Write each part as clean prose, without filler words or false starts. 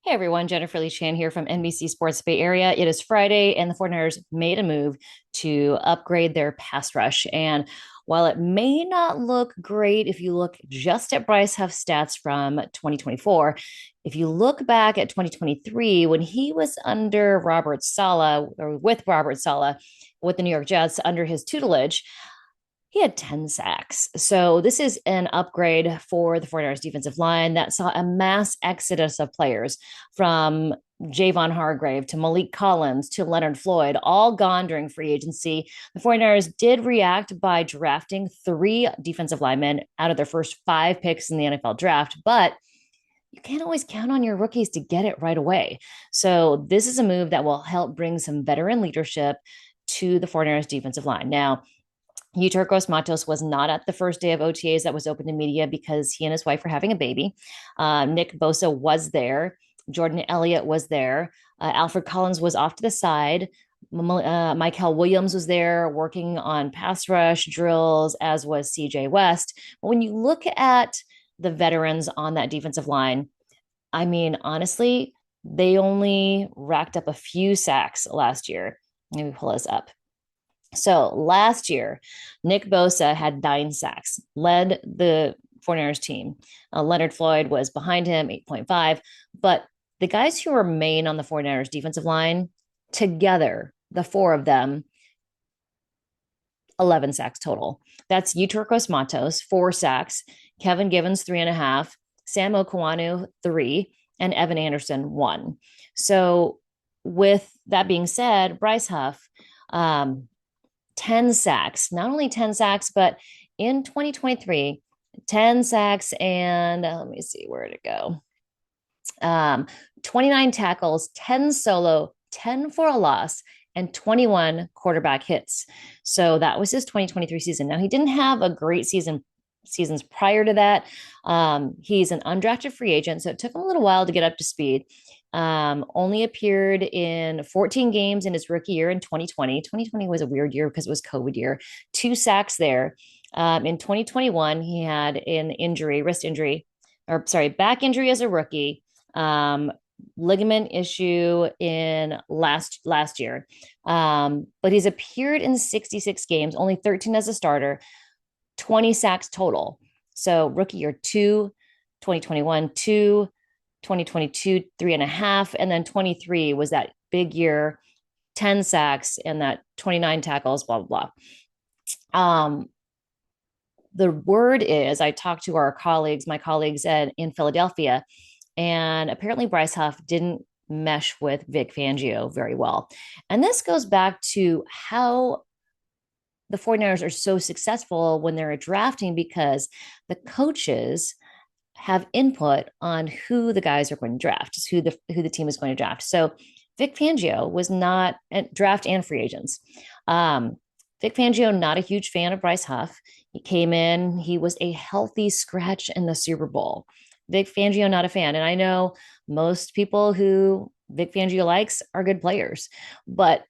Hey everyone, Jennifer Lee Chan here from NBC Sports Bay Area. It is Friday, and the 49ers made a move to upgrade their pass rush. And while it may not look great if you look just at Bryce Huff stats from 2024, if you look back at 2023, when he was under Robert Saleh or with Robert Saleh with the New York Jets under his tutelage, he had 10 sacks. So this is an upgrade for the 49ers defensive line that saw a mass exodus of players from Javon Hargrave to Malik Collins to Leonard Floyd, all gone during free agency. The 49ers did react by drafting three defensive linemen out of their first five picks in the NFL draft, but you can't always count on your rookies to get it right away. So this is a move that will help bring some veteran leadership to the 49ers defensive line. Now, Yeturkos Matos was not at the first day of OTAs that was open to media because he and his wife were having a baby. Nick Bosa was there. Jordan Elliott was there. Alfred Collins was off to the side. Michael Williams was there working on pass rush drills, as was CJ West. But when you look at the veterans on that defensive line, I mean, honestly, they only racked up a few sacks last year. Let me pull this up. So last year, Nick Bosa had 9 sacks, led the 49ers team. Leonard Floyd was behind him, 8.5. But the guys who remain on the 49ers defensive line together, the four of them, 11 sacks total. That's Yeturkos Matos, 4 sacks, Kevin Givens, 3.5, Sam Okuanu, 3, and Evan Anderson, 1. So with that being said, Bryce Huff, 10 sacks, not only 10 sacks, but in 2023, 10 sacks and let me see where to go. 29 tackles, 10 solo, 10 for a loss, and 21 quarterback hits. So that was his 2023 season. Now, he didn't have a great seasons prior to that. He's an undrafted free agent, so it took him a little while to get up to speed. Only appeared in 14 games in his rookie year in 2020. 2020 was a weird year because it was COVID year. 2 sacks there. In 2021, he had an injury, wrist injury, or sorry, back injury as a rookie. Ligament issue in last year. But he's appeared in 66 games, only 13 as a starter, 20 sacks total. So rookie year 2, 2021, 2, 2022, 3.5, and then 23 was that big year, 10 sacks and that 29 tackles, blah, blah, blah. The word is, I talked to my colleagues in Philadelphia, and apparently Bryce Huff didn't mesh with Vic Fangio very well. And this goes back to how the 49ers are so successful when they're drafting, because the coaches have input on who the guys are going to draft, who the team is going to draft. So Vic Fangio was not at draft and free agents. Vic Fangio, not a huge fan of Bryce Huff. He came in, he was a healthy scratch in the Super Bowl. Vic Fangio, not a fan. And I know most people who Vic Fangio likes are good players, but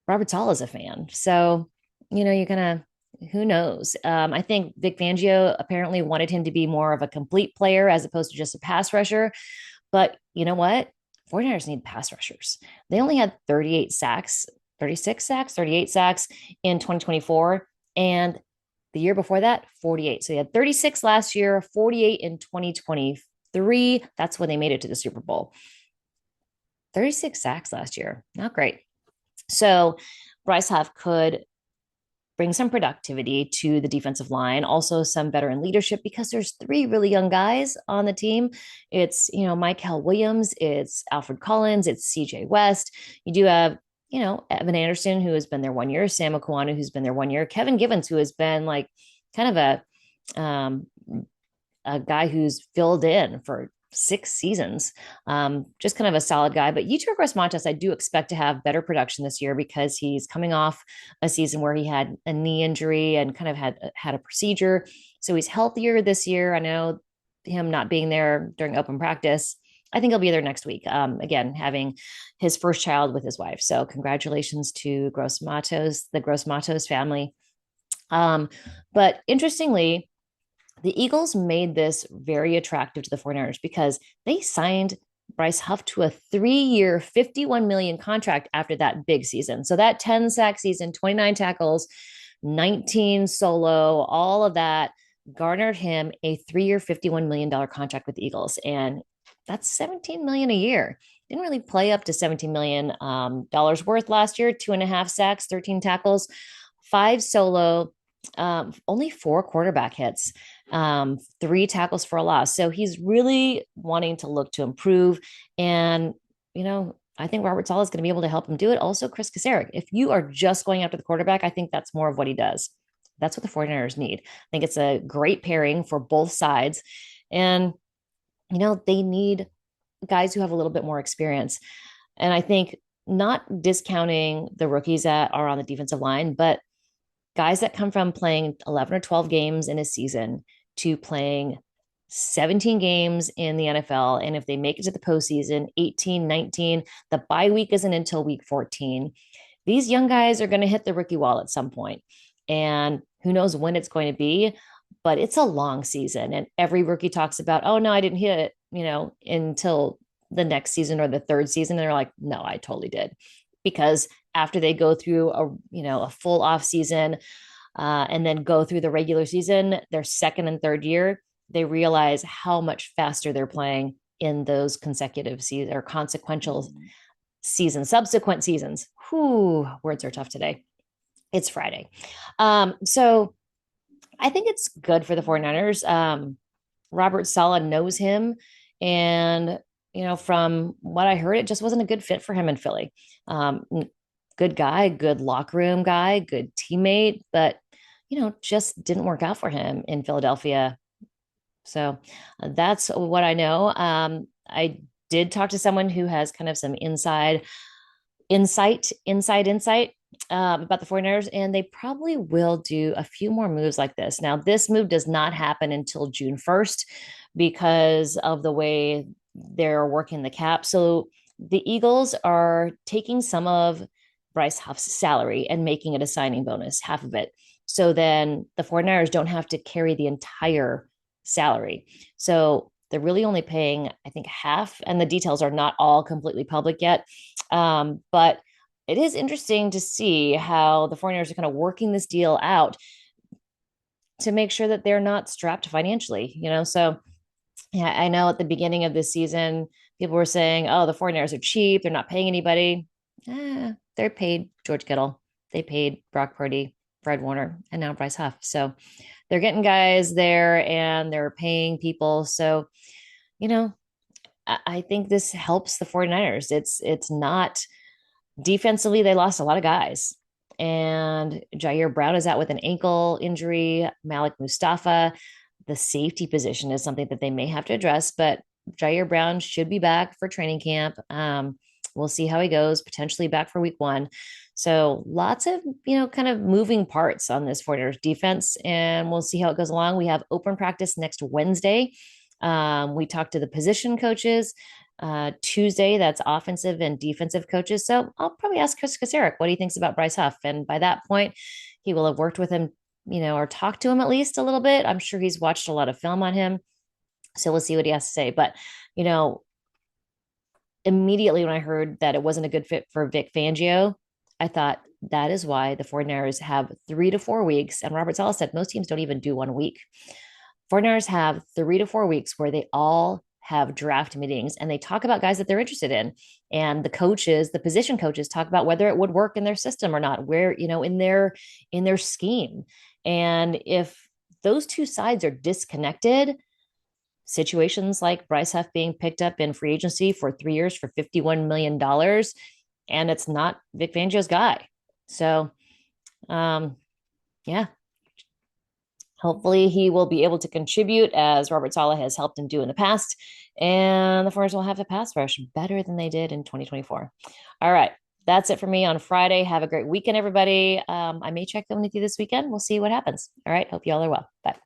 Robert Saleh is a fan. So, you're going to, who knows? I think Vic Fangio apparently wanted him to be more of a complete player as opposed to just a pass rusher. But you know what? 49ers need pass rushers. They only had 38 sacks, 36 sacks, 38 sacks in 2024. And the year before that, 48. So they had 36 last year, 48 in 2023. That's when they made it to the Super Bowl. 36 sacks last year. Not great. So Bryce Huff could bring some productivity to the defensive line, also some veteran leadership, because there's 3 really young guys on the team. It's, Michael Williams, it's Alfred Collins, it's CJ West. You do have, Evan Anderson, who has been there 1 year, Sam Okuanu, who's been there 1 year, Kevin Givens, who has been like kind of a guy who's filled in for 6 seasons. Just kind of a solid guy. But Yeturkos Matos, I do expect to have better production this year because he's coming off a season where he had a knee injury and kind of had a procedure. So he's healthier this year. I know him not being there during open practice. I think he'll be there next week. Again, having his first child with his wife. So congratulations to the Gross Matos family. But interestingly, the Eagles made this very attractive to the 49ers because they signed Bryce Huff to a 3-year, 51 million contract after that big season. So that 10 sack season, 29 tackles, 19 solo, all of that garnered him a 3-year, $51 million contract with the Eagles. And that's 17 million a year. Didn't really play up to 17 million dollars worth last year. 2.5 sacks, 13 tackles, 5 solo, only 4 quarterback hits, 3 tackles for a loss. So he's really wanting to look to improve. And, I think Robert Saleh is going to be able to help him do it. Also, Chris Cerak. If you are just going after the quarterback, I think that's more of what he does. That's what the 49ers need. I think it's a great pairing for both sides. And, they need guys who have a little bit more experience. And I think not discounting the rookies that are on the defensive line, but guys that come from playing 11 or 12 games in a season to playing 17 games in the NFL. And if they make it to the postseason, 18, 19, the bye week isn't until week 14. These young guys are going to hit the rookie wall at some point. And who knows when it's going to be, but it's a long season. And every rookie talks about, oh, no, I didn't hit it, until the next season or the third season. And they're like, no, I totally did. Because after they go through a full off season and then go through the regular season, their second and third year, they realize how much faster they're playing in those consecutive seasons or consequential seasons, subsequent seasons. Whew, words are tough today. It's Friday. So I think it's good for the 49ers. Robert Saleh knows him. And, from what I heard, it just wasn't a good fit for him in Philly. Good guy, good locker room guy, good teammate, but, just didn't work out for him in Philadelphia. So that's what I know. I did talk to someone who has kind of some insight about the 49ers, and they probably will do a few more moves like this. Now, this move does not happen until June 1st because of the way they're working the cap. So the Eagles are taking some of Bryce Huff's salary and making it a signing bonus, half of it. So then the 49ers don't have to carry the entire salary. So they're really only paying, I think, half, and the details are not all completely public yet. But it is interesting to see how the 49ers are kind of working this deal out to make sure that they're not strapped financially, So yeah, I know at the beginning of this season, people were saying, oh, the 49ers are cheap. They're not paying anybody. They're paid George Kittle. They paid Brock Purdy, Fred Warner, and now Bryce Huff. So they're getting guys there and they're paying people. So, I think this helps the 49ers. It's not defensively, they lost a lot of guys. And Jair Brown is out with an ankle injury. Malik Mustafa, the safety position is something that they may have to address, but Jair Brown should be back for training camp. We'll see how he goes, potentially back for week 1. So lots of, kind of moving parts on this 49ers defense, and we'll see how it goes along. We have open practice next Wednesday. We talked to the position coaches. Tuesday, that's offensive and defensive coaches. So I'll probably ask Chris Cerak what he thinks about Bryce Huff. And by that point, he will have worked with him, or talked to him at least a little bit. I'm sure he's watched a lot of film on him. So we'll see what he has to say. But, immediately when I heard that it wasn't a good fit for Vic Fangio, I thought that is why the 49ers have 3 to 4 weeks. And Robert Saleh said most teams don't even do 1 week. 49ers have 3 to 4 weeks where they all have draft meetings and they talk about guys that they're interested in. And the coaches, the position coaches, talk about whether it would work in their system or not, where, in their scheme. And if those two sides are disconnected, situations like Bryce Huff being picked up in free agency for 3 years for $51 million, and it's not Vic Fangio's guy. So, yeah, hopefully he will be able to contribute as Robert Saleh has helped him do in the past. And the 49ers will have a pass rush better than they did in 2024. All right. That's it for me on Friday. Have a great weekend, everybody. I may check in with you this weekend. We'll see what happens. All right. Hope you all are well. Bye.